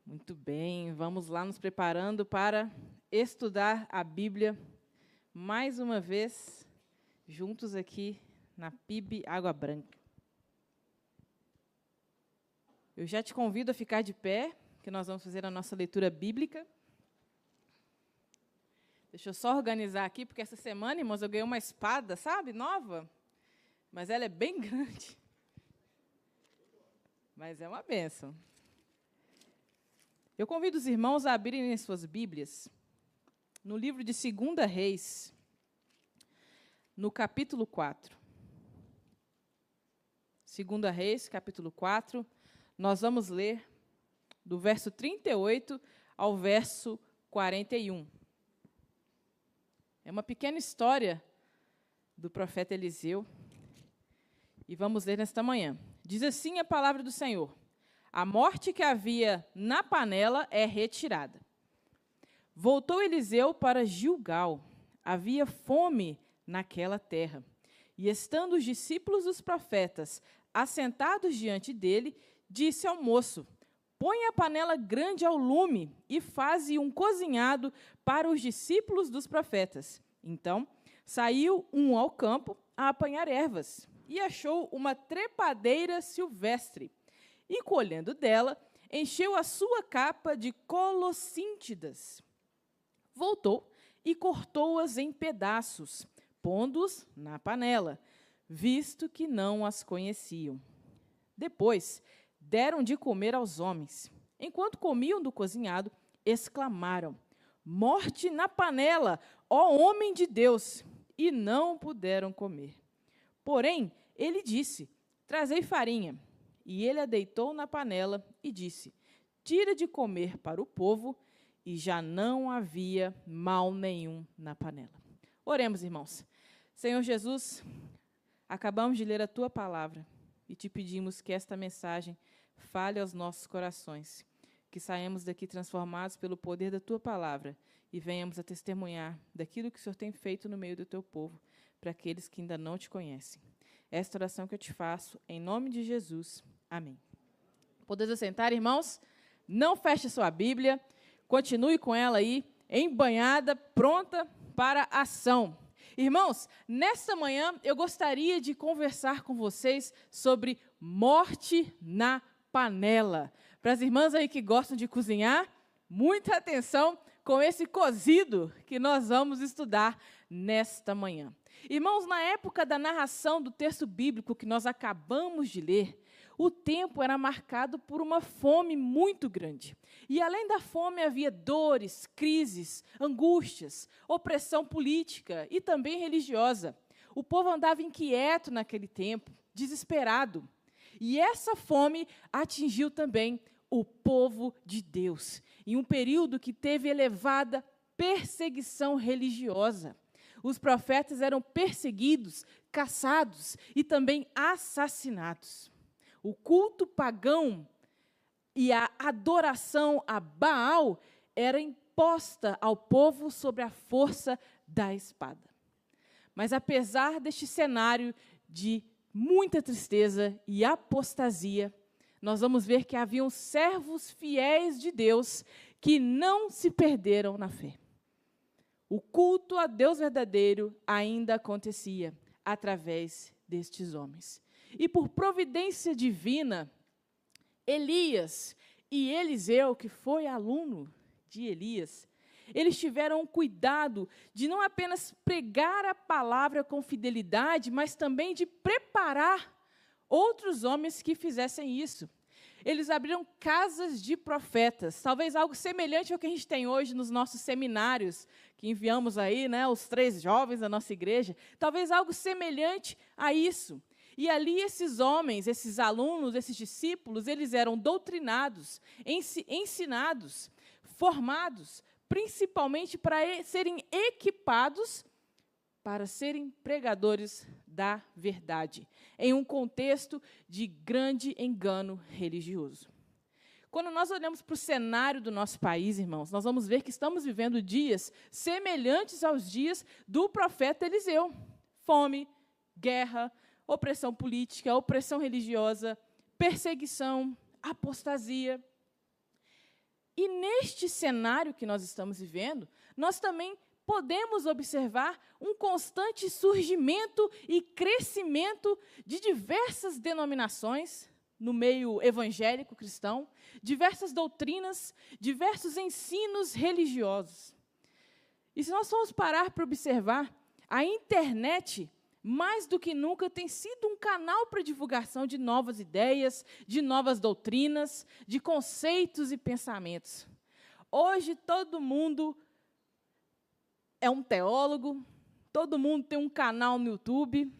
Muito bem, vamos lá nos preparando para estudar a Bíblia mais uma vez, juntos aqui na PIB Água Branca. Eu já te convido a ficar de pé, que nós vamos fazer a nossa leitura bíblica. Deixa eu só organizar aqui, porque essa semana, irmãos, eu ganhei uma espada, sabe, nova, mas ela é bem grande. Mas é uma bênção. Eu convido os irmãos a abrirem as suas Bíblias no livro de 2 Reis, no capítulo 4. 2 Reis, capítulo 4, nós vamos ler do verso 38 ao verso 41. É uma pequena história do profeta Eliseu, e vamos ler nesta manhã. Diz assim a palavra do Senhor: a morte que havia na panela é retirada. Voltou Eliseu para Gilgal. Havia fome naquela terra. E estando os discípulos dos profetas assentados diante dele, disse ao moço: põe a panela grande ao lume e faze um cozinhado para os discípulos dos profetas. Então, saiu um ao campo a apanhar ervas e achou uma trepadeira silvestre. E, colhendo dela, encheu a sua capa de colossíntidas. Voltou e cortou-as em pedaços, pondo-os na panela, visto que não as conheciam. Depois, deram de comer aos homens. Enquanto comiam do cozinhado, exclamaram: morte na panela, ó homem de Deus! E não puderam comer. Porém, ele disse: trazei farinha. E ele a deitou na panela e disse: tira de comer para o povo, e já não havia mal nenhum na panela. Oremos, irmãos. Senhor Jesus, acabamos de ler a Tua palavra e te pedimos que esta mensagem fale aos nossos corações, que saímos daqui transformados pelo poder da Tua palavra e venhamos a testemunhar daquilo que o Senhor tem feito no meio do Teu povo, para aqueles que ainda não te conhecem. Esta oração que eu te faço, em nome de Jesus. Amém. Podeis assentar, irmãos? Não feche sua Bíblia, continue com ela aí, embanhada, pronta para a ação. Irmãos, nesta manhã eu gostaria de conversar com vocês sobre morte na panela. Para as irmãs aí que gostam de cozinhar, muita atenção com esse cozido que nós vamos estudar nesta manhã. Irmãos, na época da narração do texto bíblico que nós acabamos de ler, o tempo era marcado por uma fome muito grande. E além da fome havia dores, crises, angústias, opressão política e também religiosa. O povo andava inquieto naquele tempo, desesperado. E essa fome atingiu também o povo de Deus, em um período que teve elevada perseguição religiosa. Os profetas eram perseguidos, caçados e também assassinados. O culto pagão e a adoração a Baal era imposta ao povo sobre a força da espada. Mas, apesar deste cenário de muita tristeza e apostasia, nós vamos ver que haviam servos fiéis de Deus que não se perderam na fé. O culto a Deus verdadeiro ainda acontecia através destes homens. E por providência divina, Elias e Eliseu, que foi aluno de Elias, eles tiveram cuidado de não apenas pregar a palavra com fidelidade, mas também de preparar outros homens que fizessem isso. Eles abriram casas de profetas, talvez algo semelhante ao que a gente tem hoje nos nossos seminários, que enviamos aí, né, os 3 jovens da nossa igreja, talvez algo semelhante a isso. E ali esses homens, esses alunos, esses discípulos, eles eram doutrinados, ensinados, formados, principalmente para serem equipados para serem pregadores da verdade, em um contexto de grande engano religioso. Quando nós olhamos para o cenário do nosso país, irmãos, nós vamos ver que estamos vivendo dias semelhantes aos dias do profeta Eliseu. Fome, guerra, opressão política, opressão religiosa, perseguição, apostasia. E neste cenário que nós estamos vivendo, nós também podemos observar um constante surgimento e crescimento de diversas denominações no meio evangélico cristão, diversas doutrinas, diversos ensinos religiosos. E se nós formos parar para observar, a internet, mais do que nunca, tem sido um canal para divulgação de novas ideias, de novas doutrinas, de conceitos e pensamentos. Hoje, todo mundo é um teólogo, todo mundo tem um canal no YouTube,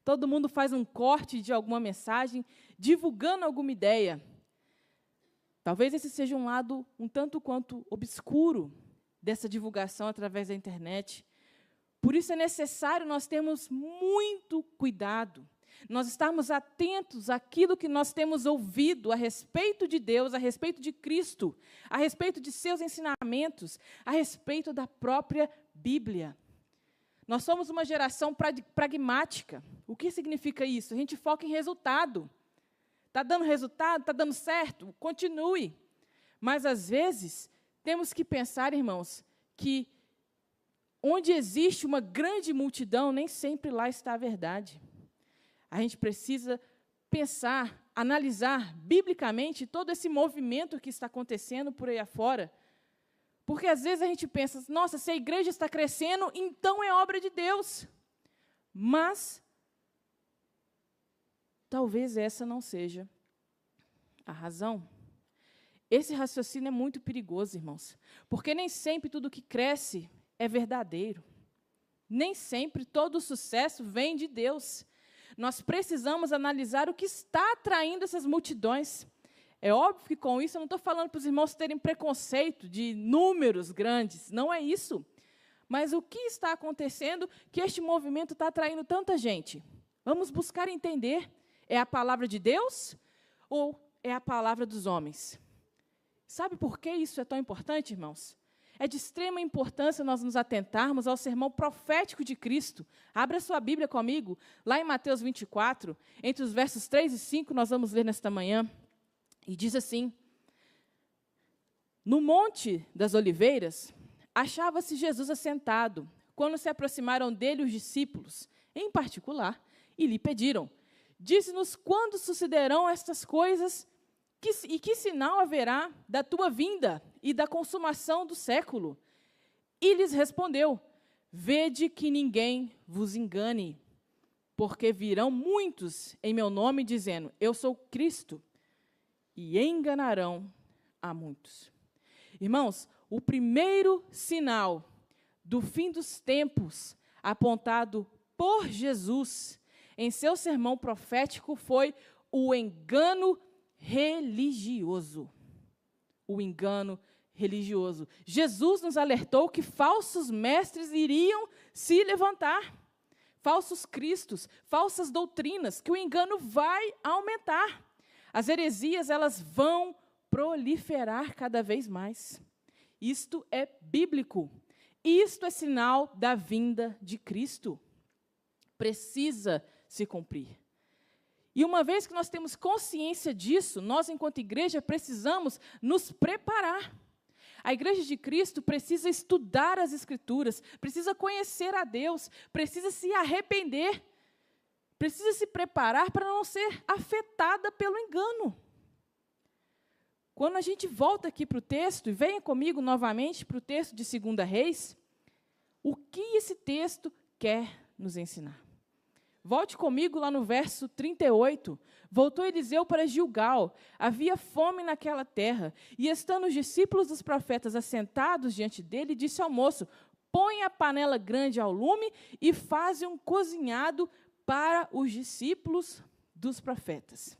todo mundo faz um corte de alguma mensagem, divulgando alguma ideia. Talvez esse seja um lado um tanto quanto obscuro dessa divulgação através da internet. Por isso é necessário nós termos muito cuidado, nós estarmos atentos àquilo que nós temos ouvido a respeito de Deus, a respeito de Cristo, a respeito de seus ensinamentos, a respeito da própria Bíblia. Nós somos uma geração pragmática. O que significa isso? A gente foca em resultado. Está dando resultado? Está dando certo? Continue. Mas, às vezes, temos que pensar, irmãos, que onde existe uma grande multidão, nem sempre lá está a verdade. A gente precisa pensar, analisar biblicamente todo esse movimento que está acontecendo por aí afora. Porque, às vezes, a gente pensa, nossa, se a igreja está crescendo, então é obra de Deus. Mas, talvez essa não seja a razão. Esse raciocínio é muito perigoso, irmãos, porque nem sempre tudo que cresce é verdadeiro. Nem sempre todo o sucesso vem de Deus. Nós precisamos analisar o que está atraindo essas multidões. É óbvio que com isso eu não estou falando para os irmãos terem preconceito de números grandes, não é isso. Mas o que está acontecendo que este movimento está atraindo tanta gente? Vamos buscar entender, é a palavra de Deus ou é a palavra dos homens? Sabe por que isso é tão importante, irmãos? É de extrema importância nós nos atentarmos ao sermão profético de Cristo. Abra sua Bíblia comigo, lá em Mateus 24, entre os versos 3 e 5, nós vamos ler nesta manhã. E diz assim: no Monte das Oliveiras, achava-se Jesus assentado, quando se aproximaram dele os discípulos, em particular, e lhe pediram: dize-nos quando sucederão estas coisas e que sinal haverá da tua vinda e da consumação do século? E lhes respondeu: vede que ninguém vos engane, porque virão muitos em meu nome, dizendo: eu sou Cristo, e enganarão a muitos. Irmãos, o primeiro sinal do fim dos tempos, apontado por Jesus em seu sermão profético, foi o engano religioso. O engano religioso. Jesus nos alertou que falsos mestres iriam se levantar, falsos cristos, falsas doutrinas, que o engano vai aumentar. As heresias, elas vão proliferar cada vez mais. Isto é bíblico. Isto é sinal da vinda de Cristo. Precisa se cumprir. E uma vez que nós temos consciência disso, nós, enquanto igreja, precisamos nos preparar. A igreja de Cristo precisa estudar as Escrituras, precisa conhecer a Deus, precisa se arrepender, precisa se preparar para não ser afetada pelo engano. Quando a gente volta aqui para o texto, e venha comigo novamente para o texto de 2 Reis, o que esse texto quer nos ensinar? Volte comigo lá no verso 38. Voltou Eliseu para Gilgal. Havia fome naquela terra. E estando os discípulos dos profetas assentados diante dele, disse ao moço: põe a panela grande ao lume e faze um cozinhado para os discípulos dos profetas.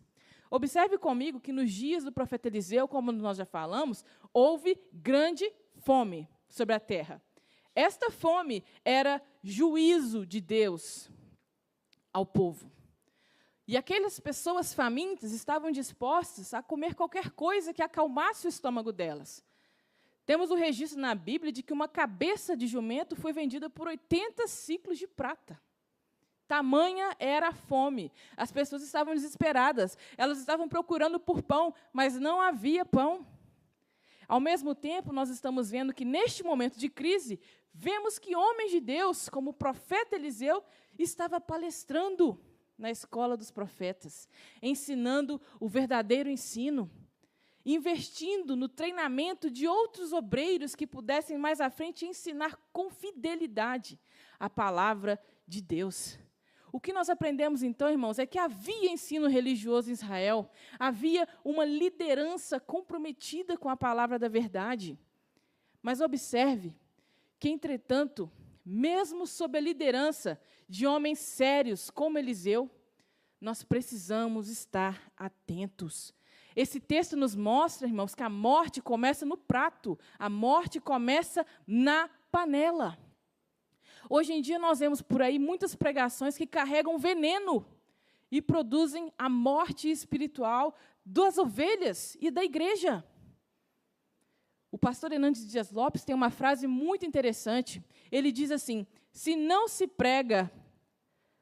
Observe comigo que nos dias do profeta Eliseu, como nós já falamos, houve grande fome sobre a terra. Esta fome era juízo de Deus ao povo. E aquelas pessoas famintas estavam dispostas a comer qualquer coisa que acalmasse o estômago delas. Temos o registro na Bíblia de que uma cabeça de jumento foi vendida por 80 ciclos de prata. Tamanha era a fome. As pessoas estavam desesperadas. Elas estavam procurando por pão, mas não havia pão. Ao mesmo tempo, nós estamos vendo que, neste momento de crise, vemos que homens de Deus, como o profeta Eliseu, estava palestrando na escola dos profetas, ensinando o verdadeiro ensino, investindo no treinamento de outros obreiros que pudessem mais à frente ensinar com fidelidade a palavra de Deus. O que nós aprendemos então, irmãos, é que havia ensino religioso em Israel, havia uma liderança comprometida com a palavra da verdade. Mas observe que, entretanto, mesmo sob a liderança de homens sérios como Eliseu, nós precisamos estar atentos. Esse texto nos mostra, irmãos, que a morte começa no prato, a morte começa na panela. Hoje em dia nós vemos por aí muitas pregações que carregam veneno e produzem a morte espiritual das ovelhas e da igreja. O pastor Hernandes Dias Lopes tem uma frase muito interessante. Ele diz assim: se não se prega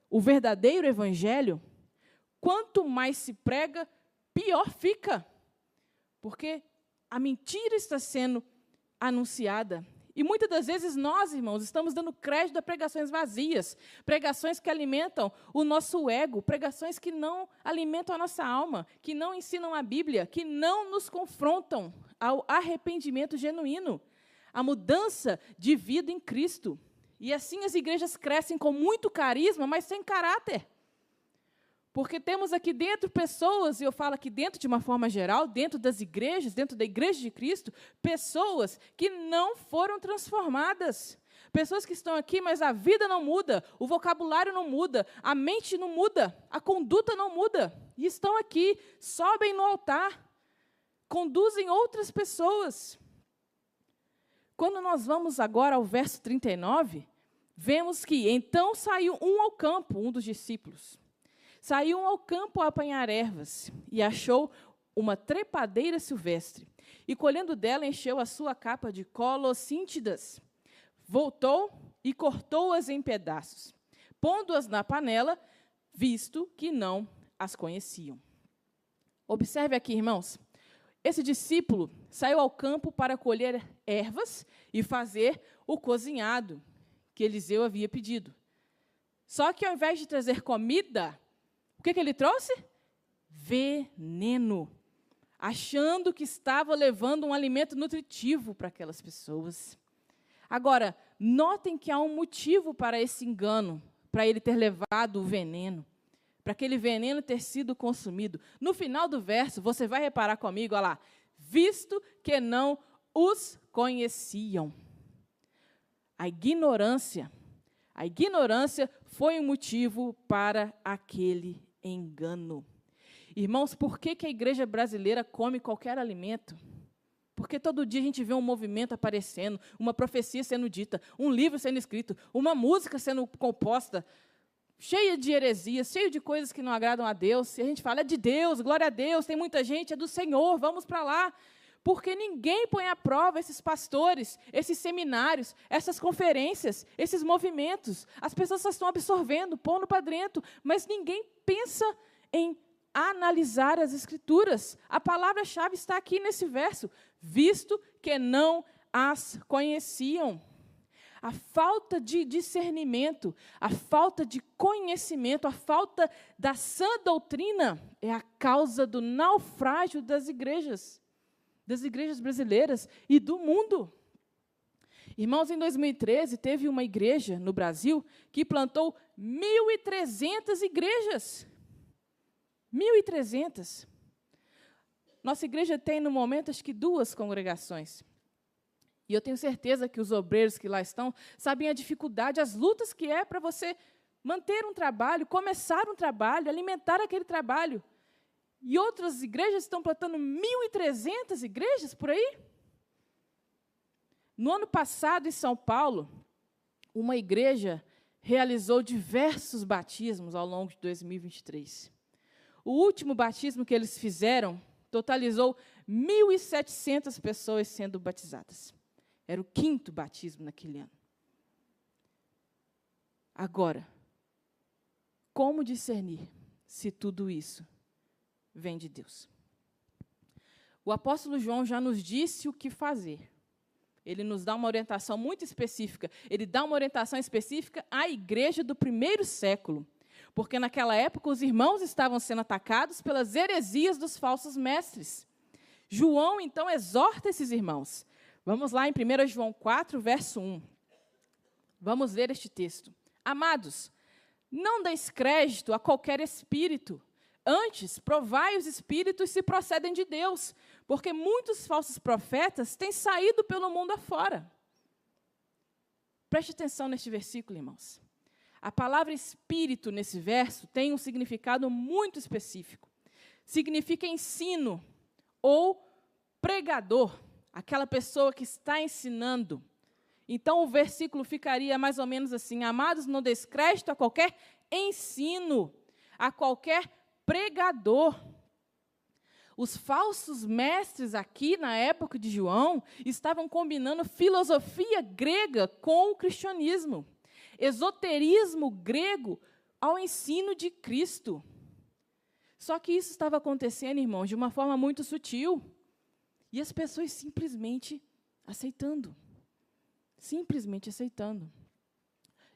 o verdadeiro evangelho, quanto mais se prega, pior fica. Porque a mentira está sendo anunciada. E muitas das vezes nós, irmãos, estamos dando crédito a pregações vazias, pregações que alimentam o nosso ego, pregações que não alimentam a nossa alma, que não ensinam a Bíblia, que não nos confrontam ao arrependimento genuíno, à mudança de vida em Cristo. E assim as igrejas crescem com muito carisma, mas sem caráter. Porque temos aqui dentro pessoas, e eu falo aqui dentro de uma forma geral, dentro das igrejas, dentro da igreja de Cristo, pessoas que não foram transformadas. Pessoas que estão aqui, mas a vida não muda, o vocabulário não muda, a mente não muda, a conduta não muda. E estão aqui, sobem no altar, conduzem outras pessoas. Quando nós vamos agora ao verso 39, vemos que então saiu um ao campo, um dos discípulos. Saiu ao campo a apanhar ervas, e achou uma trepadeira silvestre, e colhendo dela encheu a sua capa de colossíntidas. Voltou e cortou-as em pedaços, pondo-as na panela, visto que não as conheciam. Observe aqui, irmãos, esse discípulo saiu ao campo para colher ervas e fazer o cozinhado que Eliseu havia pedido. Só que ao invés de trazer comida, o que ele trouxe? Veneno, achando que estava levando um alimento nutritivo para aquelas pessoas. Agora, notem que há um motivo para esse engano, para ele ter levado o veneno, para aquele veneno ter sido consumido. No final do verso, você vai reparar comigo, olha lá, visto que não os conheciam. A ignorância foi o motivo para aquele engano. Irmãos, por que a igreja brasileira come qualquer alimento? Porque todo dia a gente vê um movimento aparecendo, uma profecia sendo dita, um livro sendo escrito, uma música sendo composta, cheia de heresias, cheia de coisas que não agradam a Deus. E a gente fala, é de Deus, glória a Deus, tem muita gente, é do Senhor, vamos para lá. Porque ninguém põe à prova esses pastores, esses seminários, essas conferências, esses movimentos. As pessoas só estão absorvendo, pondo para dentro, mas ninguém pensa em analisar as Escrituras. A palavra-chave está aqui nesse verso, visto que não as conheciam. A falta de discernimento, a falta de conhecimento, a falta da sã doutrina é a causa do naufrágio das igrejas brasileiras e do mundo. Irmãos, em 2013, teve uma igreja no Brasil que plantou 1.300 igrejas. 1.300. Nossa igreja tem, no momento, acho que 2 congregações. E eu tenho certeza que os obreiros que lá estão sabem a dificuldade, as lutas que é para você manter um trabalho, começar um trabalho, alimentar aquele trabalho. E outras igrejas estão plantando 1.300 igrejas por aí. No ano passado, em São Paulo, uma igreja realizou diversos batismos ao longo de 2023. O último batismo que eles fizeram totalizou 1.700 pessoas sendo batizadas. Era o 5º batismo naquele ano. Agora, como discernir se tudo isso vem de Deus? O apóstolo João já nos disse o que fazer. Ele nos dá uma orientação muito específica. Ele dá uma orientação específica à igreja do primeiro século. Porque naquela época os irmãos estavam sendo atacados pelas heresias dos falsos mestres. João, então, exorta esses irmãos. Vamos lá em 1 João 4, verso 1. Vamos ler este texto. Amados, não deis crédito a qualquer espírito. Antes, provai os espíritos se procedem de Deus, porque muitos falsos profetas têm saído pelo mundo afora. Preste atenção neste versículo, irmãos. A palavra espírito, nesse verso, tem um significado muito específico. Significa ensino ou pregador, aquela pessoa que está ensinando. Então, o versículo ficaria mais ou menos assim: amados, não deis crédito a qualquer ensino, a qualquer pregador. Os falsos mestres aqui, na época de João, estavam combinando filosofia grega com o cristianismo, esoterismo grego ao ensino de Cristo. Só que isso estava acontecendo, irmãos, de uma forma muito sutil, e as pessoas simplesmente aceitando. Simplesmente aceitando.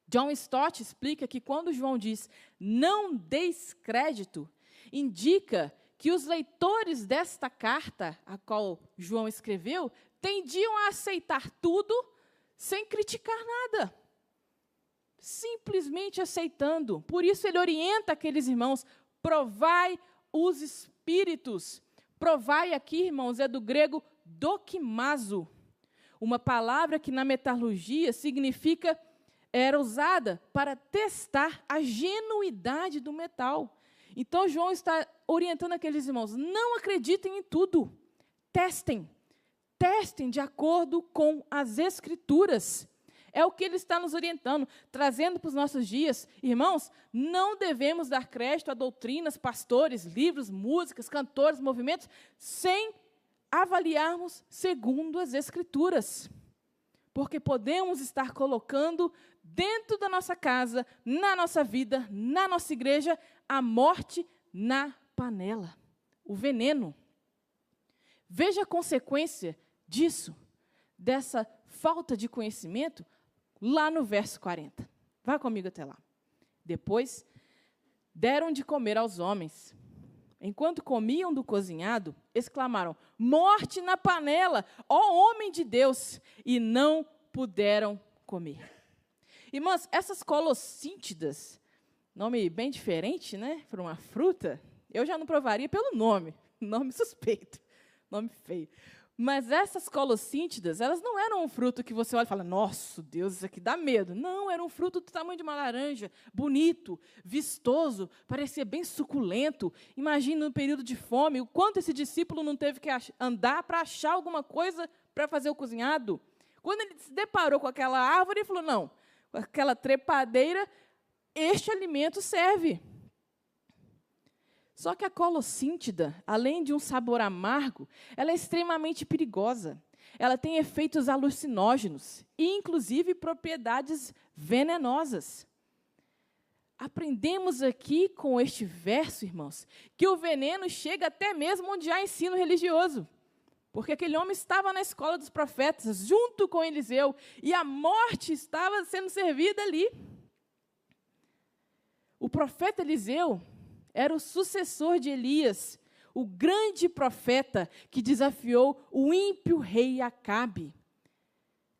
John Stott explica que quando João diz não deis crédito, indica que os leitores desta carta, a qual João escreveu, tendiam a aceitar tudo sem criticar nada. Simplesmente aceitando. Por isso ele orienta aqueles irmãos: provai os espíritos. Provai aqui, irmãos, é do grego dokimazo, uma palavra que na metalurgia significa, era usada para testar a genuidade do metal. Então, João está orientando aqueles irmãos: não acreditem em tudo, testem de acordo com as Escrituras. É o que ele está nos orientando, trazendo para os nossos dias. Irmãos, não devemos dar crédito a doutrinas, pastores, livros, músicas, cantores, movimentos, sem avaliarmos segundo as Escrituras. Porque podemos estar colocando dentro da nossa casa, na nossa vida, na nossa igreja, a morte na panela, o veneno. Veja a consequência disso, dessa falta de conhecimento, lá no verso 40. Vá comigo até lá. Depois, deram de comer aos homens. Enquanto comiam do cozinhado, exclamaram: morte na panela, ó homem de Deus! E não puderam comer. Irmãs, essas colossíntidas, nome bem diferente, né, para uma fruta, eu já não provaria pelo nome suspeito, nome feio. Mas essas colossíntidas, elas não eram um fruto que você olha e fala: nossa, Deus, isso aqui dá medo. Não, era um fruto do tamanho de uma laranja, bonito, vistoso, parecia bem suculento. Imagina no período de fome, o quanto esse discípulo não teve que andar para achar alguma coisa para fazer o cozinhado. Quando ele se deparou com aquela árvore, ele falou: não, com aquela trepadeira, este alimento serve. Só que a colossíntida, além de um sabor amargo, ela é extremamente perigosa. Ela tem efeitos alucinógenos e, inclusive, propriedades venenosas. Aprendemos aqui com este verso, irmãos, que o veneno chega até mesmo onde há ensino religioso. Porque aquele homem estava na escola dos profetas, junto com Eliseu, e a morte estava sendo servida ali. O profeta Eliseu era o sucessor de Elias, o grande profeta que desafiou o ímpio rei Acabe.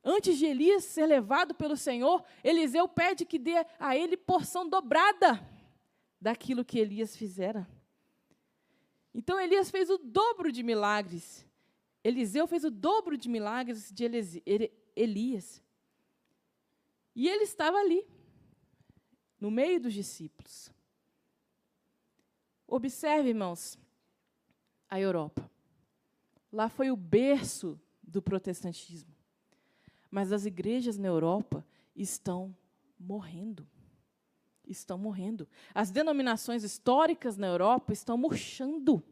Antes de Elias ser levado pelo Senhor, Eliseu pede que dê a ele porção dobrada daquilo que Elias fizera. Então, Elias fez o dobro de milagres. Eliseu fez o dobro de milagres de Elias. E ele estava ali, no meio dos discípulos. Observe, irmãos, a Europa. Lá foi o berço do protestantismo. Mas as igrejas na Europa estão morrendo. Estão morrendo. As denominações históricas na Europa estão murchando.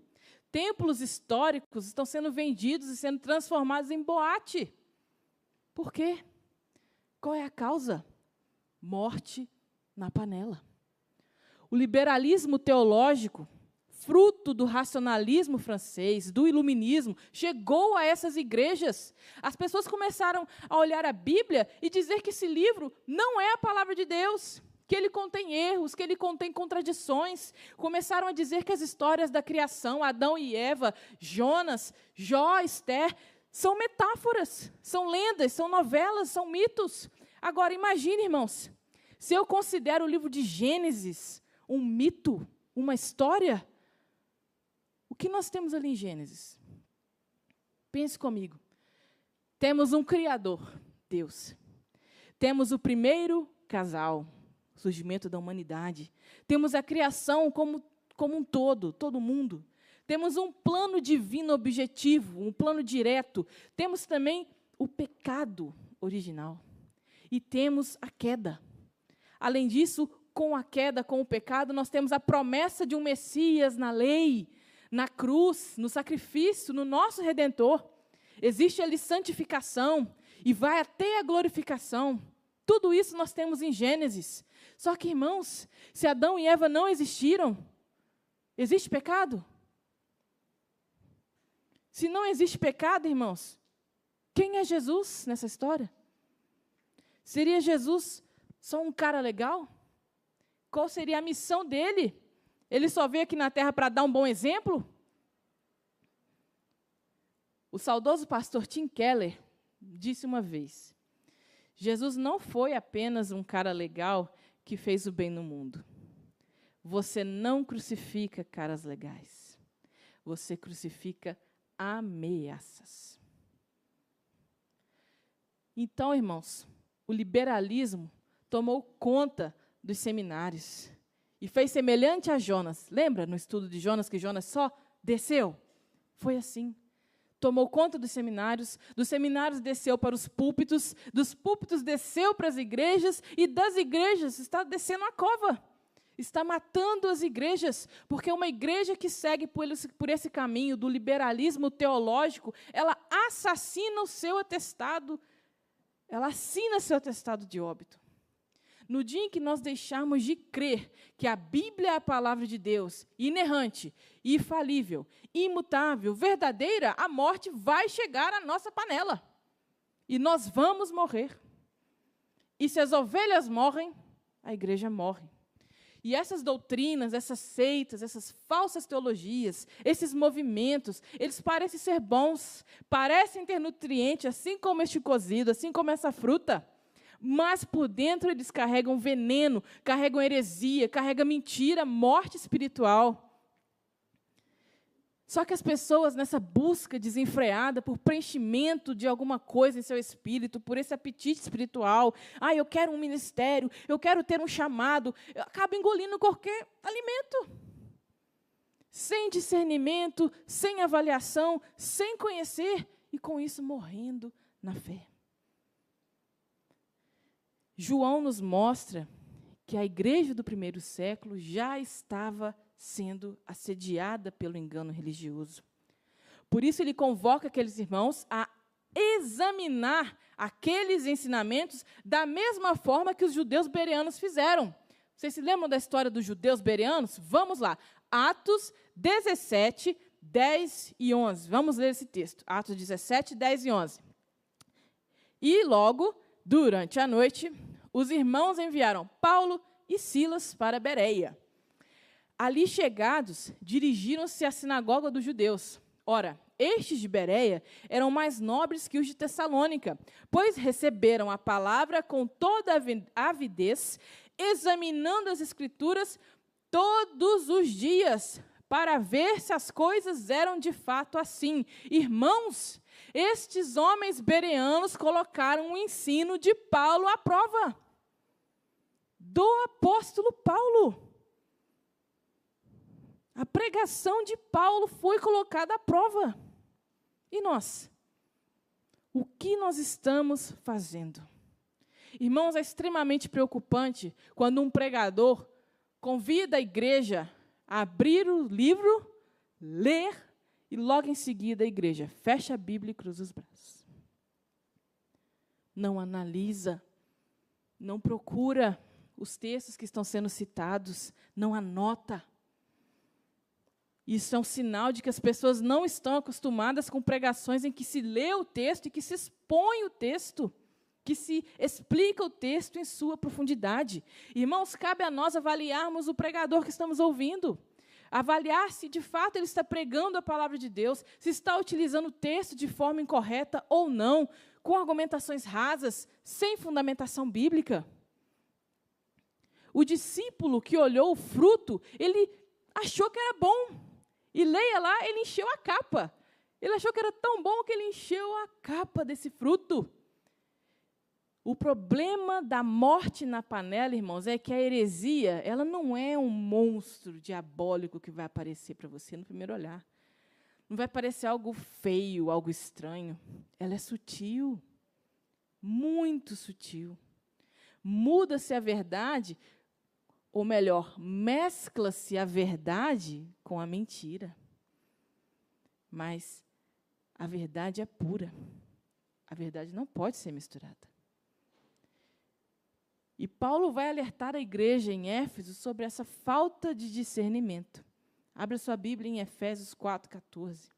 Templos históricos estão sendo vendidos e sendo transformados em boate. Por quê? Qual é a causa? Morte na panela. O liberalismo teológico, fruto fruto do racionalismo francês, do iluminismo, chegou a essas igrejas. As pessoas começaram a olhar a Bíblia e dizer que esse livro não é a palavra de Deus, que ele contém erros, que ele contém contradições. Começaram a dizer que as histórias da criação, Adão e Eva, Jonas, Jó, Esther, são metáforas, são lendas, são novelas, são mitos. Agora, imagine, irmãos, se eu considero o livro de Gênesis um mito, uma história, o que nós temos ali em Gênesis? Pense comigo. Temos um Criador, Deus. Temos o primeiro casal, o surgimento da humanidade. Temos a criação como um todo mundo. Temos um plano divino objetivo, um plano direto. Temos também o pecado original. E temos a queda. Além disso, com a queda, com o pecado, nós temos a promessa de um Messias na lei, na cruz, no sacrifício, no nosso Redentor. Existe ali santificação e vai até a glorificação. Tudo isso nós temos em Gênesis. Só que, irmãos, se Adão e Eva não existiram, existe pecado? Se não existe pecado, irmãos, quem é Jesus nessa história? Seria Jesus só um cara legal? Qual seria a missão dele? Ele só veio aqui na terra para dar um bom exemplo? O saudoso pastor Tim Keller disse uma vez: Jesus não foi apenas um cara legal que fez o bem no mundo. Você não crucifica caras legais. Você crucifica ameaças. Então, irmãos, o liberalismo tomou conta dos seminários e fez semelhante a Jonas. Lembra no estudo de Jonas que Jonas só desceu? Foi assim. Tomou conta dos seminários desceu para os púlpitos, dos púlpitos desceu para as igrejas e das igrejas está descendo a cova. Está matando as igrejas, porque uma igreja que segue por esse caminho do liberalismo teológico, ela assassina o seu atestado, ela assina seu atestado de óbito. No dia em que nós deixarmos de crer que a Bíblia é a palavra de Deus, inerrante, infalível, imutável, verdadeira, a morte vai chegar à nossa panela. E nós vamos morrer. E se as ovelhas morrem, a igreja morre. E essas doutrinas, essas seitas, essas falsas teologias, esses movimentos, eles parecem ser bons, parecem ter nutriente, assim como este cozido, assim como essa fruta. Mas por dentro eles carregam veneno, carregam heresia, carregam mentira, morte espiritual. Só que as pessoas, nessa busca desenfreada por preenchimento de alguma coisa em seu espírito, por esse apetite espiritual, eu quero um ministério, eu quero ter um chamado, acabam engolindo qualquer alimento. Sem discernimento, sem avaliação, sem conhecer, e com isso morrendo na fé. João nos mostra que a igreja do primeiro século já estava sendo assediada pelo engano religioso. Por isso ele convoca aqueles irmãos a examinar aqueles ensinamentos da mesma forma que os judeus bereanos fizeram. Vocês se lembram da história dos judeus bereanos? Vamos lá. Atos 17, 10 e 11. Vamos ler esse texto. Atos 17, 10 e 11. E logo, durante a noite, os irmãos enviaram Paulo e Silas para Bereia. Ali chegados, dirigiram-se à sinagoga dos judeus. Ora, estes de Bereia eram mais nobres que os de Tessalônica, pois receberam a palavra com toda avidez, examinando as Escrituras todos os dias, para ver se as coisas eram de fato assim. Irmãos, estes homens bereanos colocaram o ensino de Paulo à prova. Do apóstolo Paulo. A pregação de Paulo foi colocada à prova. E nós? O que nós estamos fazendo? Irmãos, é extremamente preocupante quando um pregador convida a igreja a abrir o livro, ler, e logo em seguida a igreja fecha a Bíblia e cruza os braços. Não analisa, não procura os textos que estão sendo citados, não anota. Isso é um sinal de que as pessoas não estão acostumadas com pregações em que se lê o texto e que se expõe o texto, que se explica o texto em sua profundidade. Irmãos, cabe a nós avaliarmos o pregador que estamos ouvindo. Avaliar se, de fato, ele está pregando a palavra de Deus, se está utilizando o texto de forma incorreta ou não, com argumentações rasas, sem fundamentação bíblica. O discípulo que olhou o fruto, ele achou que era bom. E leia lá, ele encheu a capa. Ele achou que era tão bom que ele encheu a capa desse fruto. O problema da morte na panela, irmãos, é que a heresia, ela não é um monstro diabólico que vai aparecer para você no primeiro olhar. Não vai parecer algo feio, algo estranho. Ela é sutil, muito sutil. Muda-se a verdade, ou melhor, mescla-se a verdade com a mentira. Mas a verdade é pura. A verdade não pode ser misturada. E Paulo vai alertar a igreja em Éfeso sobre essa falta de discernimento. Abra sua Bíblia em Efésios 4:14.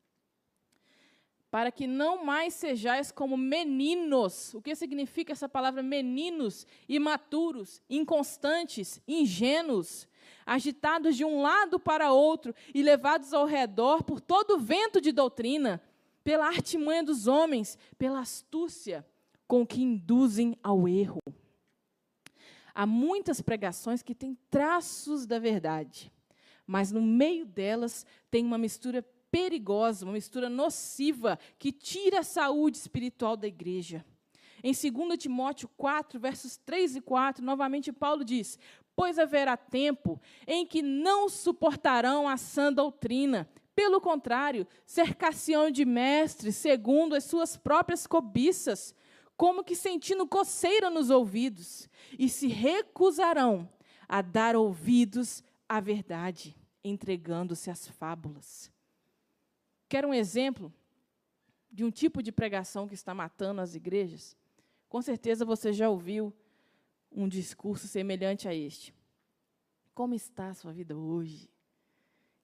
Para que não mais sejais como meninos. O que significa essa palavra meninos? Imaturos, inconstantes, ingênuos, agitados de um lado para outro e levados ao redor por todo o vento de doutrina, pela artimanha dos homens, pela astúcia com que induzem ao erro. Há muitas pregações que têm traços da verdade, mas no meio delas tem uma mistura perigosa, uma mistura nociva, que tira a saúde espiritual da igreja. Em 2 Timóteo 4, versos 3 e 4, novamente Paulo diz: pois haverá tempo em que não suportarão a sã doutrina, pelo contrário, cercar-se-ão de mestres, segundo as suas próprias cobiças, como que sentindo coceira nos ouvidos, e se recusarão a dar ouvidos à verdade, entregando-se às fábulas. Quer um exemplo de um tipo de pregação que está matando as igrejas? Com certeza você já ouviu um discurso semelhante a este. Como está a sua vida hoje?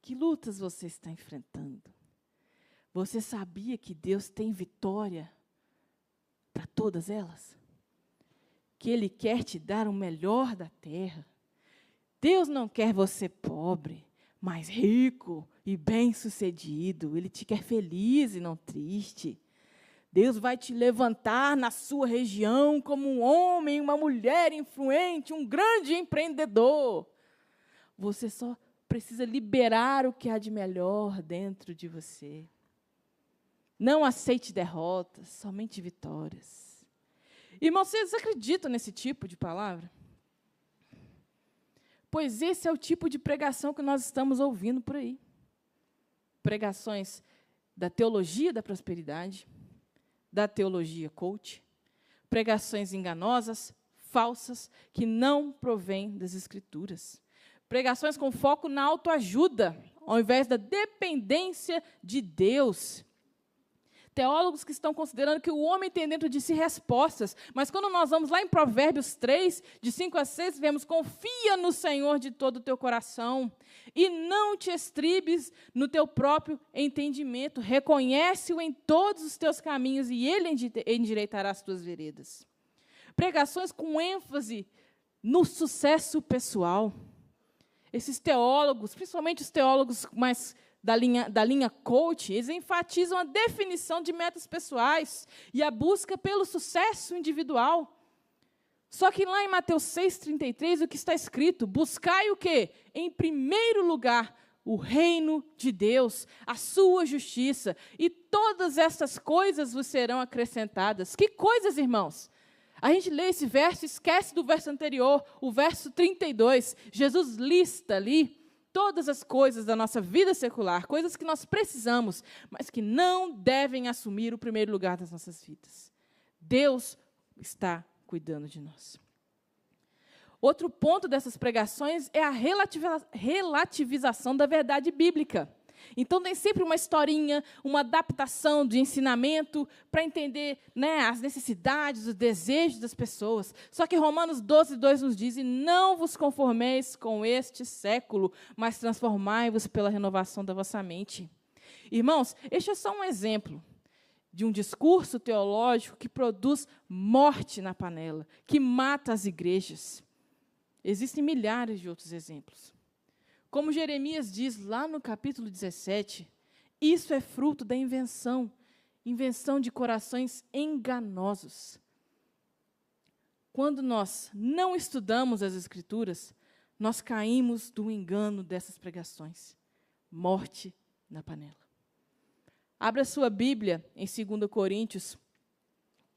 Que lutas você está enfrentando? Você sabia que Deus tem vitória para todas elas? Que Ele quer te dar o melhor da terra. Deus não quer você pobre, mas rico e bem-sucedido. Ele te quer feliz e não triste. Deus vai te levantar na sua região como um homem, uma mulher influente, um grande empreendedor. Você só precisa liberar o que há de melhor dentro de você. Não aceite derrotas, somente vitórias. Irmãos, vocês acreditam nesse tipo de palavra? Pois esse é o tipo de pregação que nós estamos ouvindo por aí. Pregações da teologia da prosperidade, da teologia coach, pregações enganosas, falsas, que não provêm das Escrituras. Pregações com foco na autoajuda, ao invés da dependência de Deus. Teólogos que estão considerando que o homem tem dentro de si respostas, mas quando nós vamos lá em Provérbios 3, de 5 a 6, vemos: confia no Senhor de todo o teu coração, e não te estribes no teu próprio entendimento, reconhece-o em todos os teus caminhos, e Ele endireitará as tuas veredas. Pregações com ênfase no sucesso pessoal. Esses teólogos, principalmente os teólogos mais da linha coach, eles enfatizam a definição de metas pessoais e a busca pelo sucesso individual. Só que lá em Mateus 6,33, o que está escrito? Buscai o quê? Em primeiro lugar, o reino de Deus, a sua justiça, e todas essas coisas vos serão acrescentadas. Que coisas, irmãos? A gente lê esse verso, esquece do verso anterior, o verso 32. Jesus lista ali todas as coisas da nossa vida secular, coisas que nós precisamos, mas que não devem assumir o primeiro lugar das nossas vidas. Deus está cuidando de nós. Outro ponto dessas pregações é a relativização da verdade bíblica. Então, tem sempre uma historinha, uma adaptação de ensinamento para entender, né, as necessidades, os desejos das pessoas. Só que Romanos 12:2 nos diz: não vos conformeis com este século, mas transformai-vos pela renovação da vossa mente. Irmãos, este é só um exemplo de um discurso teológico que produz morte na panela, que mata as igrejas. Existem milhares de outros exemplos. Como Jeremias diz lá no capítulo 17, isso é fruto da invenção de corações enganosos. Quando nós não estudamos as Escrituras, nós caímos do engano dessas pregações. Morte na panela. Abra sua Bíblia em 2 Coríntios,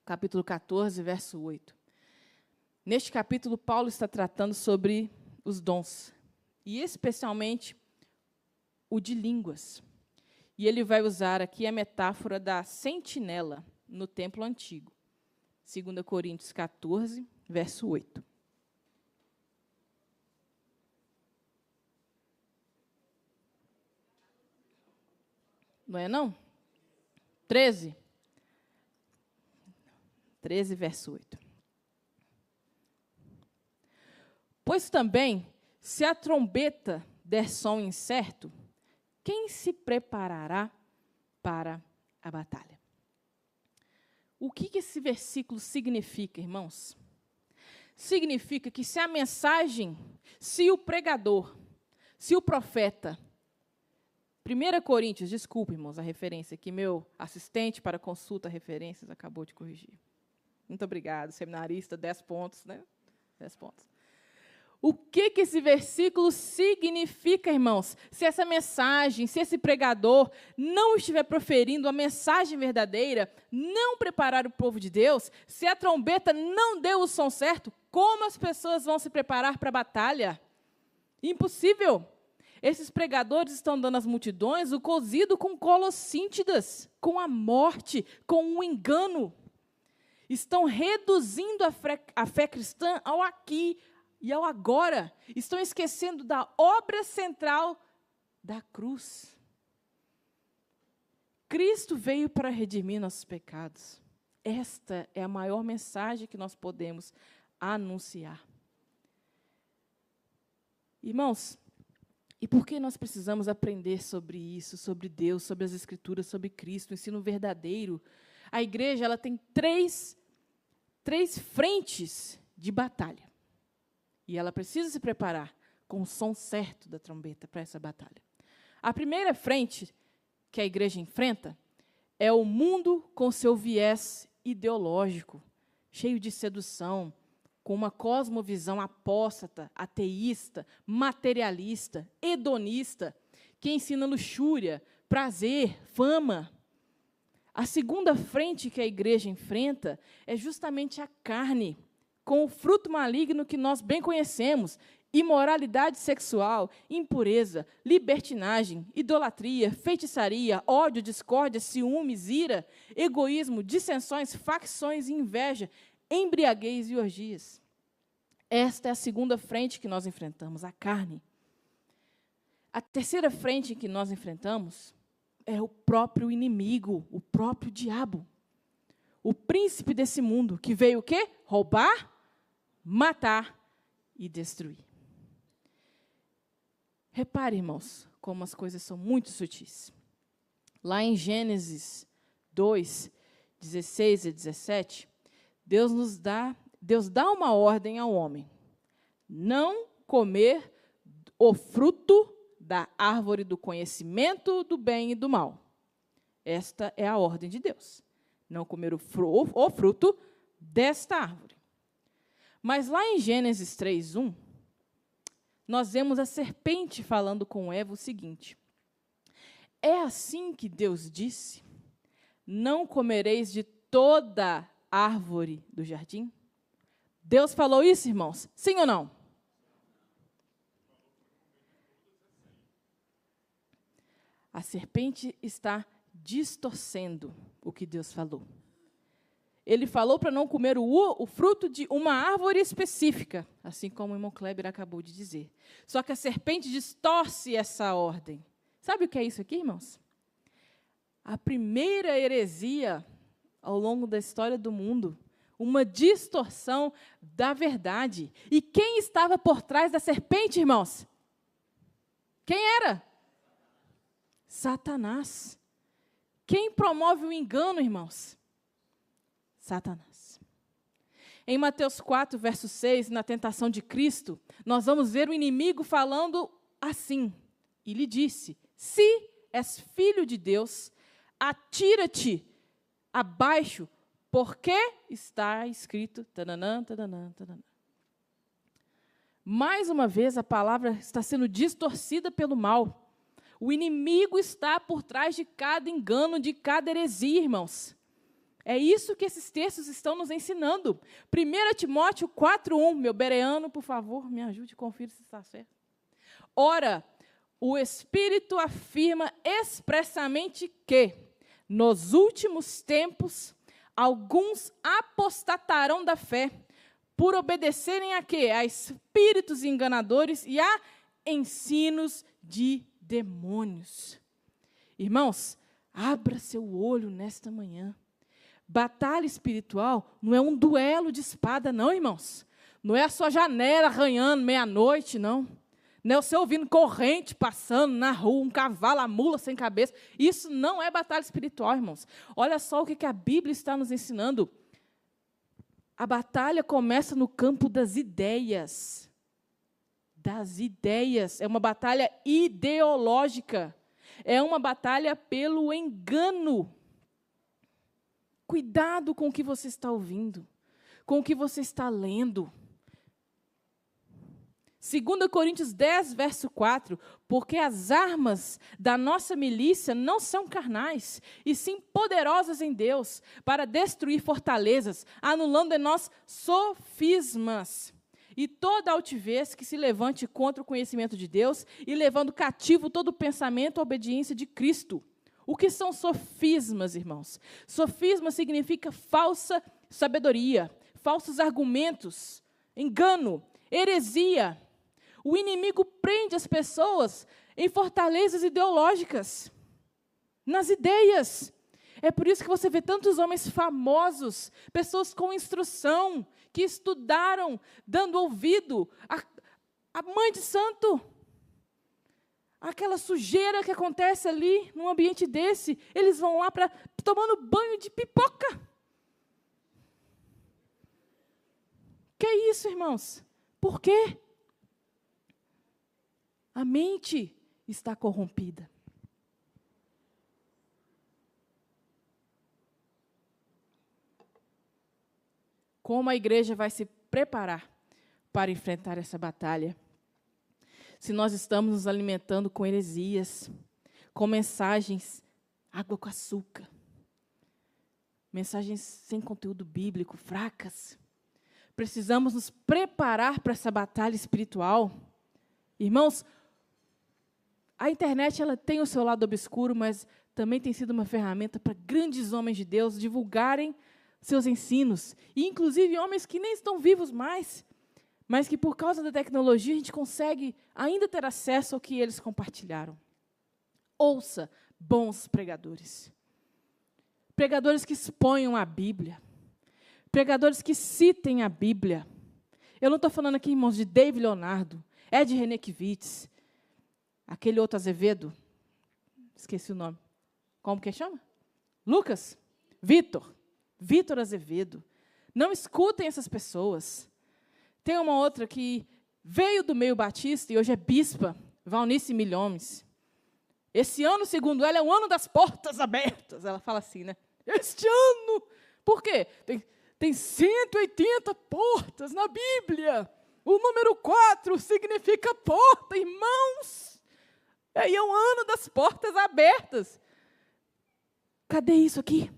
capítulo 14, verso 8. Neste capítulo, Paulo está tratando sobre os dons, e especialmente o de línguas. E ele vai usar aqui a metáfora da sentinela no templo antigo. 2 Coríntios 14, verso 8. Não é não? 13, verso 8. Pois também, se a trombeta der som incerto, quem se preparará para a batalha? O que esse versículo significa, irmãos? Significa que se a mensagem, se o pregador, se o profeta, 1 Coríntios, desculpe, irmãos, a referência que meu assistente para consulta referências acabou de corrigir. Muito obrigado, seminarista, 10 pontos, né? 10 pontos. O que esse versículo significa, irmãos? Se essa mensagem, se esse pregador não estiver proferindo a mensagem verdadeira, não preparar o povo de Deus, se a trombeta não deu o som certo, como as pessoas vão se preparar para a batalha? Impossível. Esses pregadores estão dando às multidões o cozido com colossíntidas, com a morte, com o engano. Estão reduzindo a fé cristã ao aqui e ao agora. Estão esquecendo da obra central da cruz. Cristo veio para redimir nossos pecados. Esta é a maior mensagem que nós podemos anunciar. Irmãos, e por que nós precisamos aprender sobre isso, sobre Deus, sobre as Escrituras, sobre Cristo, o ensino verdadeiro? A igreja ela tem três frentes de batalha. E ela precisa se preparar com o som certo da trombeta para essa batalha. A primeira frente que a igreja enfrenta é o mundo com seu viés ideológico, cheio de sedução, com uma cosmovisão apóstata, ateísta, materialista, hedonista, que ensina luxúria, prazer, fama. A segunda frente que a igreja enfrenta é justamente a carne, com o fruto maligno que nós bem conhecemos: imoralidade sexual, impureza, libertinagem, idolatria, feitiçaria, ódio, discórdia, ciúmes, ira, egoísmo, dissensões, facções e inveja, embriaguez e orgias. Esta é a segunda frente que nós enfrentamos, a carne. A terceira frente que nós enfrentamos é o próprio inimigo, o próprio diabo. O príncipe desse mundo, que veio o quê? Roubar, matar e destruir. Repare, irmãos, como as coisas são muito sutis. Lá em Gênesis 2, 16 e 17, Deus dá uma ordem ao homem: não comer o fruto da árvore do conhecimento do bem e do mal. Esta é a ordem de Deus. Não comer o fruto desta árvore. Mas lá em Gênesis 3:1, nós vemos a serpente falando com Eva o seguinte: é assim que Deus disse: não comereis de toda árvore do jardim? Deus falou isso, irmãos? Sim ou não? A serpente está distorcendo o que Deus falou. Ele falou para não comer o fruto de uma árvore específica, assim como o irmão Kleber acabou de dizer. Só que a serpente distorce essa ordem. Sabe o que é isso aqui, irmãos? A primeira heresia ao longo da história do mundo, uma distorção da verdade. E quem estava por trás da serpente, irmãos? Quem era? Satanás. Quem promove o engano, irmãos? Satanás. Em Mateus 4, verso 6, na tentação de Cristo, nós vamos ver o inimigo falando assim. E lhe disse: se és filho de Deus, atira-te abaixo, porque está escrito. Tananã, tananã, tananã. Mais uma vez, a palavra está sendo distorcida pelo mal. O inimigo está por trás de cada engano, de cada heresia, irmãos. É isso que esses textos estão nos ensinando. 1 Timóteo 4:1, meu bereano, por favor, me ajude, confira se está certo. Ora, o Espírito afirma expressamente que, nos últimos tempos, alguns apostatarão da fé, por obedecerem a quê? A espíritos enganadores e a ensinos de demônios. Irmãos, abra seu olho nesta manhã. Batalha espiritual não é um duelo de espada, não, irmãos. Não é a sua janela arranhando meia-noite, não. Não é você ouvindo corrente passando na rua, um cavalo, a mula sem cabeça. Isso não é batalha espiritual, irmãos. Olha só o que a Bíblia está nos ensinando. A batalha começa no campo das ideias. Das ideias. É uma batalha ideológica. É uma batalha pelo engano. Cuidado com o que você está ouvindo, com o que você está lendo. 2 Coríntios 10, verso 4, porque as armas da nossa milícia não são carnais, e sim poderosas em Deus, para destruir fortalezas, anulando em nós sofismas, e toda altivez que se levante contra o conhecimento de Deus, e levando cativo todo pensamento à obediência de Cristo. O que são sofismas, irmãos? Sofisma significa falsa sabedoria, falsos argumentos, engano, heresia. O inimigo prende as pessoas em fortalezas ideológicas, nas ideias. É por isso que você vê tantos homens famosos, pessoas com instrução, que estudaram, dando ouvido à mãe de santo. Aquela sujeira que acontece ali, num ambiente desse, eles vão lá tomando banho de pipoca. Que é isso, irmãos? Por quê? A mente está corrompida. Como a igreja vai se preparar para enfrentar essa batalha? Se nós estamos nos alimentando com heresias, com mensagens, água com açúcar, mensagens sem conteúdo bíblico, fracas, precisamos nos preparar para essa batalha espiritual. Irmãos, a internet ela tem o seu lado obscuro, mas também tem sido uma ferramenta para grandes homens de Deus divulgarem seus ensinos, e inclusive homens que nem estão vivos mais, mas que por causa da tecnologia a gente consegue ainda ter acesso ao que eles compartilharam. Ouça bons pregadores. Pregadores que exponham a Bíblia. Pregadores que citem a Bíblia. Eu não estou falando aqui, irmãos, de David Leonardo, Ed Renekiewicz, aquele outro Azevedo, esqueci o nome. Como que chama? Lucas? Vitor Azevedo. Não escutem essas pessoas. Tem uma outra que veio do meio batista e hoje é bispa, Valnice Milhomes. Esse ano, segundo ela, é o ano das portas abertas. Ela fala assim, né? Este ano! Por quê? Tem 180 portas na Bíblia. O número 4 significa porta, irmãos. E é o ano das portas abertas. Cadê isso aqui?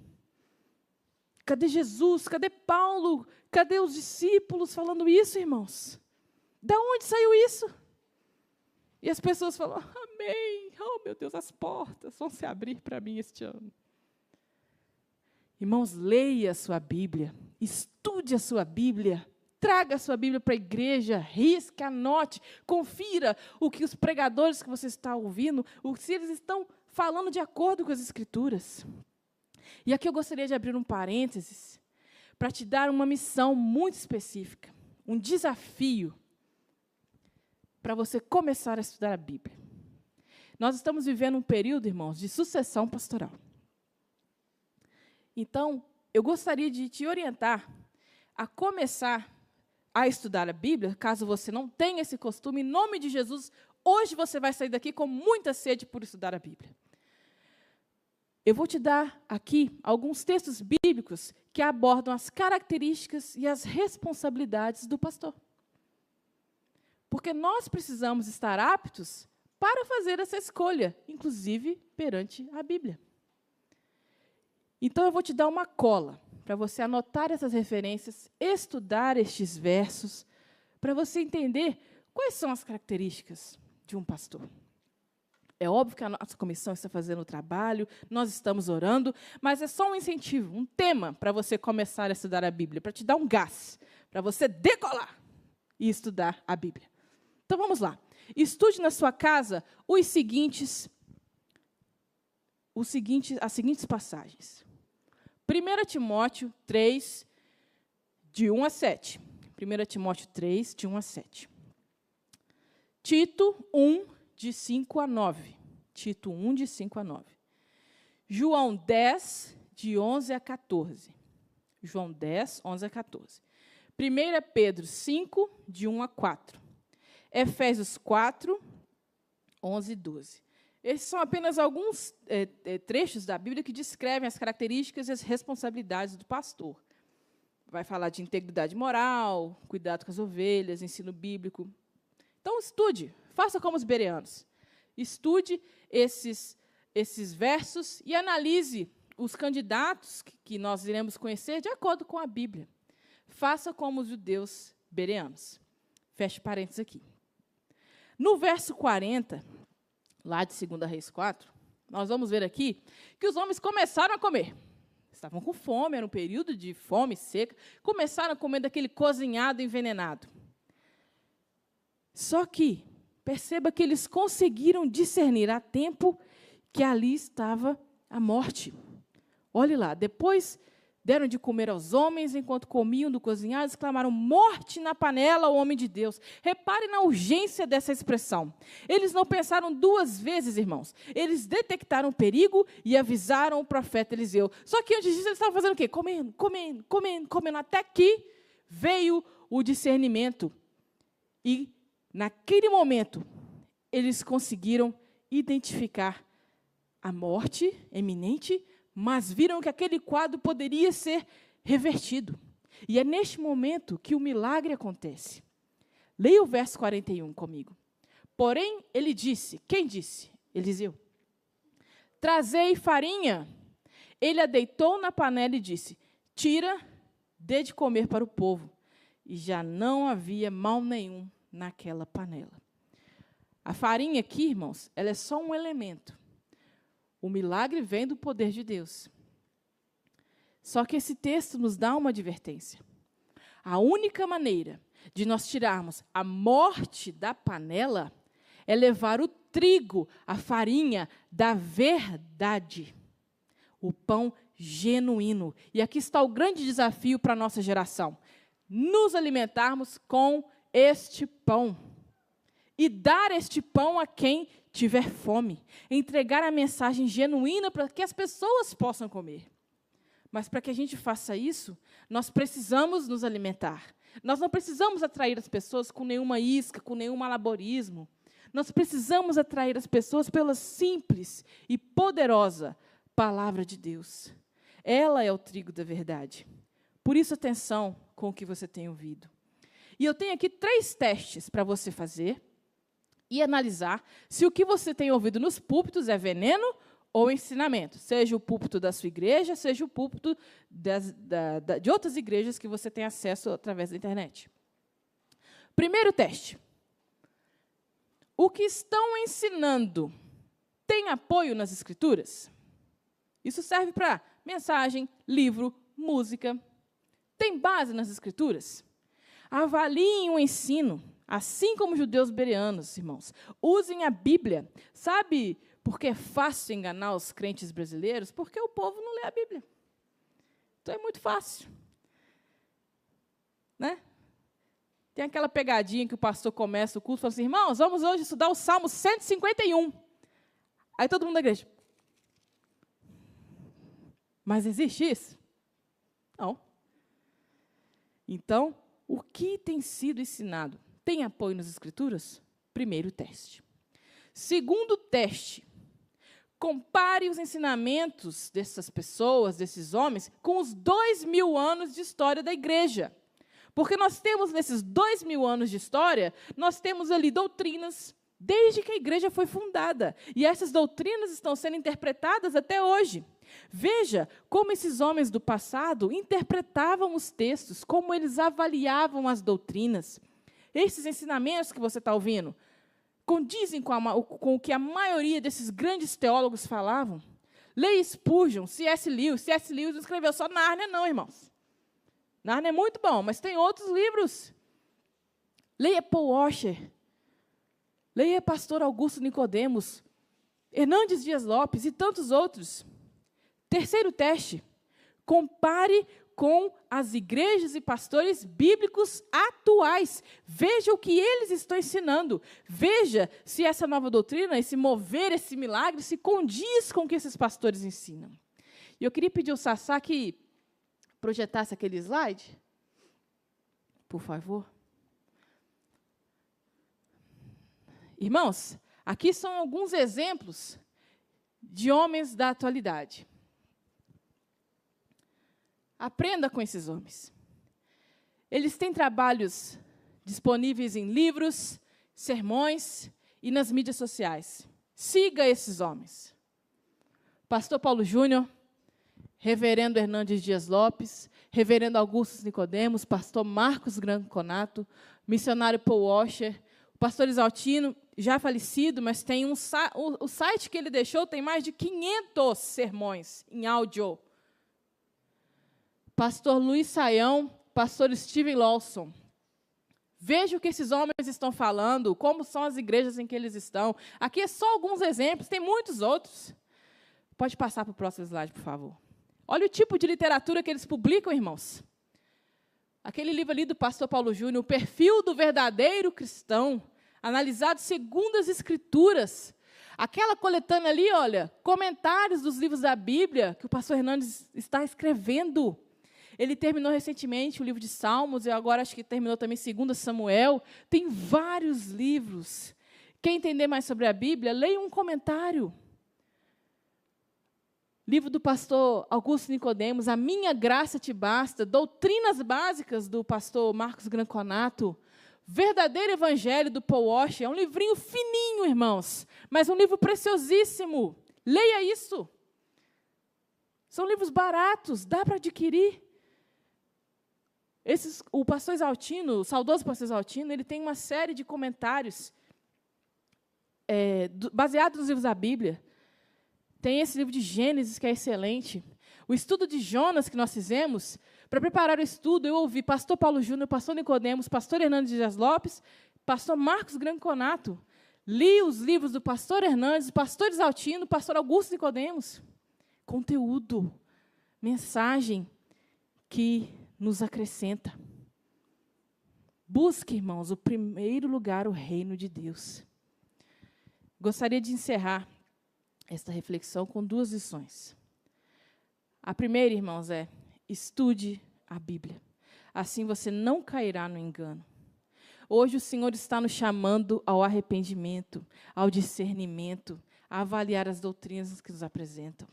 Cadê Jesus? Cadê Paulo? Cadê os discípulos falando isso, irmãos? Da onde saiu isso? E as pessoas falam, amém. Oh, meu Deus, as portas vão se abrir para mim este ano. Irmãos, leia a sua Bíblia. Estude a sua Bíblia. Traga a sua Bíblia para a igreja, risque, anote, confira o que os pregadores que você está ouvindo, se eles estão falando de acordo com as Escrituras. E aqui eu gostaria de abrir um parênteses para te dar uma missão muito específica, um desafio para você começar a estudar a Bíblia. Nós estamos vivendo um período, irmãos, de sucessão pastoral. Então, eu gostaria de te orientar a começar a estudar a Bíblia, caso você não tenha esse costume, em nome de Jesus, hoje você vai sair daqui com muita sede por estudar a Bíblia. Eu vou te dar aqui alguns textos bíblicos que abordam as características e as responsabilidades do pastor. Porque nós precisamos estar aptos para fazer essa escolha, inclusive perante a Bíblia. Então, eu vou te dar uma cola para você anotar essas referências, estudar estes versos, para você entender quais são as características de um pastor. É óbvio que a nossa comissão está fazendo o trabalho, nós estamos orando, mas é só um incentivo, um tema para você começar a estudar a Bíblia, para te dar um gás, para você decolar e estudar a Bíblia. Então, vamos lá. Estude na sua casa as seguintes passagens. 1 Timóteo 3, de 1 a 7. 1 Timóteo 3, de 1 a 7. Tito 1, de 5 a 9. Tito 1, de 5 a 9. João 10, de 11 a 14. João 10, 11 a 14. 1 Pedro 5, de 1 a 4. Efésios 4, 11 e 12. Esses são apenas alguns trechos da Bíblia que descrevem as características e as responsabilidades do pastor. Vai falar de integridade moral, cuidado com as ovelhas, ensino bíblico. Então, estude, faça como os bereanos. Estude esses versos e analise os candidatos que nós iremos conhecer de acordo com a Bíblia. Faça como os judeus bereanos. Feche parênteses aqui. No verso 40, lá de 2 Reis 4, nós vamos ver aqui que os homens começaram a comer. Estavam com fome, era um período de fome seca, começaram a comer daquele cozinhado envenenado. Só que, perceba que eles conseguiram discernir a tempo que ali estava a morte. Olhe lá, depois deram de comer aos homens, enquanto comiam do cozinhado, exclamaram, morte na panela, o homem de Deus. Repare na urgência dessa expressão. Eles não pensaram duas vezes, irmãos. Eles detectaram o perigo e avisaram o profeta Eliseu. Só que antes disso, eles estavam fazendo o quê? Comendo, até que veio o discernimento. E, naquele momento, eles conseguiram identificar a morte iminente, mas viram que aquele quadro poderia ser revertido. E é neste momento que o milagre acontece. Leia o verso 41 comigo. Porém, ele disse, quem disse? Eliseu. Trazei farinha. Ele a deitou na panela e disse, tira, dê de comer para o povo. E já não havia mal nenhum naquela panela. A farinha aqui, irmãos, ela é só um elemento. O milagre vem do poder de Deus. Só que esse texto nos dá uma advertência. A única maneira de nós tirarmos a morte da panela é levar o trigo, a farinha da verdade, o pão genuíno. E aqui está o grande desafio para a nossa geração. Nos alimentarmos com este pão. E dar este pão a quem tiver fome. Entregar a mensagem genuína para que as pessoas possam comer. Mas para que a gente faça isso, nós precisamos nos alimentar. Nós não precisamos atrair as pessoas com nenhuma isca, com nenhum malabarismo. Nós precisamos atrair as pessoas pela simples e poderosa palavra de Deus. Ela é o trigo da verdade. Por isso, atenção com o que você tem ouvido. E eu tenho aqui 3 testes para você fazer e analisar se o que você tem ouvido nos púlpitos é veneno ou ensinamento. Seja o púlpito da sua igreja, seja o púlpito de outras igrejas que você tem acesso através da internet. Primeiro teste. O que estão ensinando tem apoio nas Escrituras? Isso serve para mensagem, livro, música. Tem base nas Escrituras? Avaliem o ensino, assim como os judeus bereanos, irmãos. Usem a Bíblia. Sabe por que é fácil enganar os crentes brasileiros? Porque o povo não lê a Bíblia. Então é muito fácil. Né? Tem aquela pegadinha que o pastor começa o culto e fala assim, irmãos, vamos hoje estudar o Salmo 151. Aí todo mundo da igreja. Mas existe isso? Não. Então, o que tem sido ensinado? Tem apoio nas Escrituras? Primeiro teste. Segundo teste, compare os ensinamentos dessas pessoas, desses homens, com os 2000 anos de história da igreja. Porque nós temos, nesses 2000 anos de história, nós temos ali doutrinas, desde que a igreja foi fundada. E essas doutrinas estão sendo interpretadas até hoje. Veja como esses homens do passado interpretavam os textos, como eles avaliavam as doutrinas. Esses ensinamentos que você está ouvindo condizem com o que a maioria desses grandes teólogos falavam. Leia Spurgeon, C.S. Lewis. C.S. Lewis não escreveu só Nárnia, não, irmãos. Nárnia é muito bom, mas tem outros livros. Leia Paul Washer. Leia Pastor Augusto Nicodemos, Hernandes Dias Lopes e tantos outros. Terceiro teste, compare com as igrejas e pastores bíblicos atuais. Veja o que eles estão ensinando. Veja se essa nova doutrina, esse mover, esse milagre, se condiz com o que esses pastores ensinam. E eu queria pedir ao Sassá que projetasse aquele slide, por favor. Irmãos, aqui são alguns exemplos de homens da atualidade. Aprenda com esses homens. Eles têm trabalhos disponíveis em livros, sermões e nas mídias sociais. Siga esses homens. Pastor Paulo Júnior, Reverendo Hernandes Dias Lopes, Reverendo Augusto Nicodemos, Pastor Marcos Granconato, Missionário Paul Washer, o Pastor Isaltino, já falecido, mas tem o site que ele deixou tem mais de 500 sermões em áudio. Pastor Luiz Saião, Pastor Steven Lawson. Veja o que esses homens estão falando, como são as igrejas em que eles estão. Aqui é só alguns exemplos, tem muitos outros. Pode passar para o próximo slide, por favor. Olha o tipo de literatura que eles publicam, irmãos. Aquele livro ali do pastor Paulo Júnior, O Perfil do Verdadeiro Cristão, analisado segundo as Escrituras. Aquela coletânea ali, olha, comentários dos livros da Bíblia que o pastor Hernandes está escrevendo. Ele terminou recentemente o livro de Salmos, e agora acho que terminou também 2 Samuel. Tem vários livros. Quer entender mais sobre a Bíblia? Leia um comentário. Livro do pastor Augusto Nicodemos, A Minha Graça Te Basta, Doutrinas Básicas, do pastor Marcos Granconato, Verdadeiro Evangelho, do Paul Washer. É um livrinho fininho, irmãos, mas um livro preciosíssimo. Leia isso. São livros baratos, dá para adquirir. O pastor Isaltino, o saudoso pastor Isaltino, ele tem uma série de comentários baseados nos livros da Bíblia. Tem esse livro de Gênesis, que é excelente. O estudo de Jonas que nós fizemos, para preparar o estudo, eu ouvi pastor Paulo Júnior, pastor Nicodemos, pastor Hernandes Dias Lopes, pastor Marcos Granconato. Li os livros do pastor Hernandes, pastor Isaltino, pastor Augusto Nicodemos. Conteúdo, mensagem que nos acrescenta. Busque, irmãos, o primeiro lugar, o reino de Deus. Gostaria de encerrar esta reflexão com 2 lições. A primeira, irmãos, é estude a Bíblia. Assim você não cairá no engano. Hoje o Senhor está nos chamando ao arrependimento, ao discernimento, a avaliar as doutrinas que nos apresentam.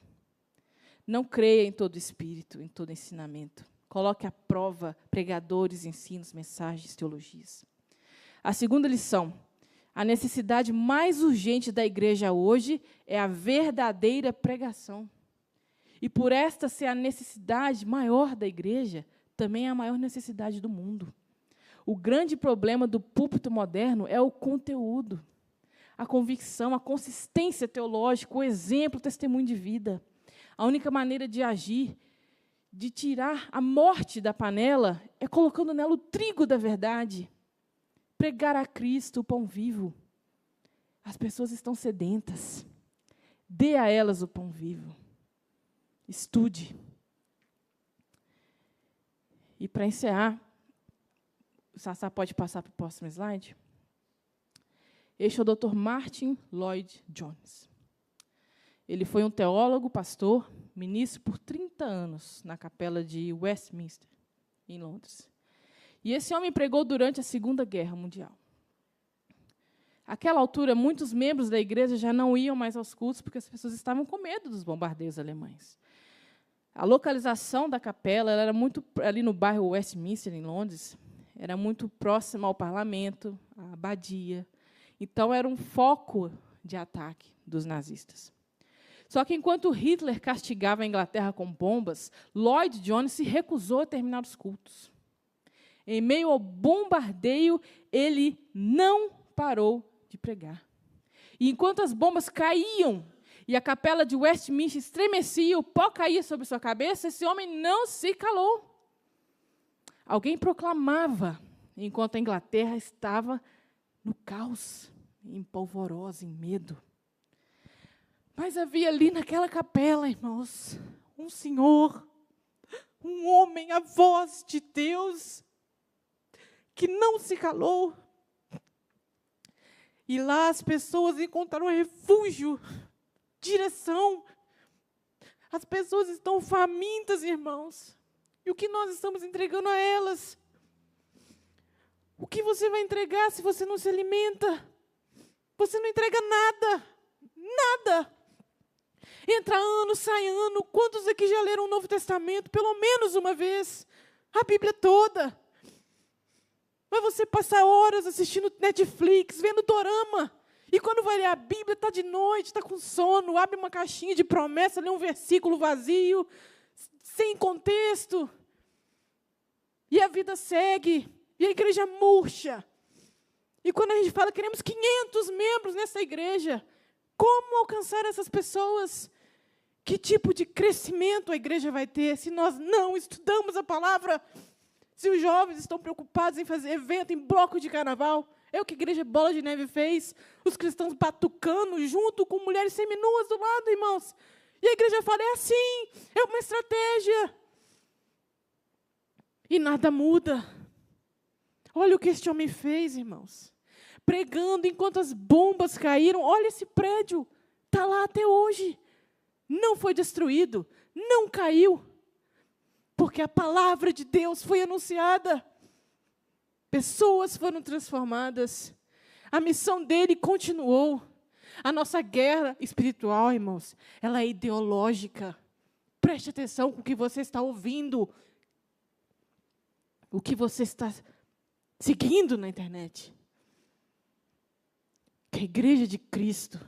Não creia em todo espírito, em todo ensinamento. Coloque à prova pregadores, ensinos, mensagens, teologias. A segunda lição: a necessidade mais urgente da igreja hoje é a verdadeira pregação. E por esta ser a necessidade maior da igreja, também é a maior necessidade do mundo. O grande problema do púlpito moderno é o conteúdo, a convicção, a consistência teológica, o exemplo, o testemunho de vida. A única maneira de agir de tirar a morte da panela é colocando nela o trigo da verdade. Pregar a Cristo, o pão vivo. As pessoas estão sedentas. Dê a elas o pão vivo. Estude. E para encerrar, o Sassá pode passar para o próximo slide? Este é o Dr. Martin Lloyd Jones. Ele foi um teólogo, pastor, ministro por 30 anos na capela de Westminster, em Londres. E esse homem pregou durante a Segunda Guerra Mundial. Àquela altura, muitos membros da igreja já não iam mais aos cultos porque as pessoas estavam com medo dos bombardeios alemães. A localização da capela ela era muito ali no bairro Westminster, em Londres, era muito próxima ao parlamento, à abadia. Então, era um foco de ataque dos nazistas. Só que, enquanto Hitler castigava a Inglaterra com bombas, Lloyd Jones se recusou a terminar os cultos. Em meio ao bombardeio, ele não parou de pregar. E enquanto as bombas caíam e a capela de Westminster estremecia, o pó caía sobre sua cabeça, esse homem não se calou. Alguém proclamava, enquanto a Inglaterra estava no caos, em polvorosa, em medo. Mas havia ali naquela capela, irmãos, um senhor, um homem, a voz de Deus, que não se calou. E lá as pessoas encontraram refúgio, direção. As pessoas estão famintas, irmãos. E o que nós estamos entregando a elas? O que você vai entregar se você não se alimenta? Você não entrega nada. Nada. Entra ano, sai ano. Quantos aqui já leram o Novo Testamento? Pelo menos uma vez. A Bíblia toda. Mas você passa horas assistindo Netflix, vendo dorama. E quando vai ler a Bíblia, está de noite, está com sono, abre uma caixinha de promessa, lê um versículo vazio, sem contexto. E a vida segue. E a igreja murcha. E quando a gente fala, queremos 500 membros nessa igreja, como alcançar essas pessoas? Que tipo de crescimento a igreja vai ter se nós não estudamos a palavra? Se os jovens estão preocupados em fazer evento em bloco de carnaval, é o que a igreja Bola de Neve fez, os cristãos batucando junto com mulheres seminuas do lado, irmãos. E a igreja fala, é assim, é uma estratégia. E nada muda. Olha o que este homem fez, irmãos. Pregando enquanto as bombas caíram. Olha esse prédio, está lá até hoje. Não foi destruído, não caiu. Porque a palavra de Deus foi anunciada. Pessoas foram transformadas. A missão dele continuou. A nossa guerra espiritual, irmãos, ela é ideológica. Preste atenção com o que você está ouvindo. O que você está seguindo na internet. Que a Igreja de Cristo,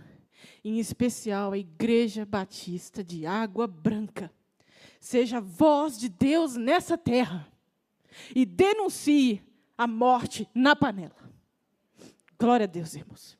em especial a Igreja Batista de Água Branca, seja a voz de Deus nessa terra e denuncie a morte na panela. Glória a Deus, irmãos.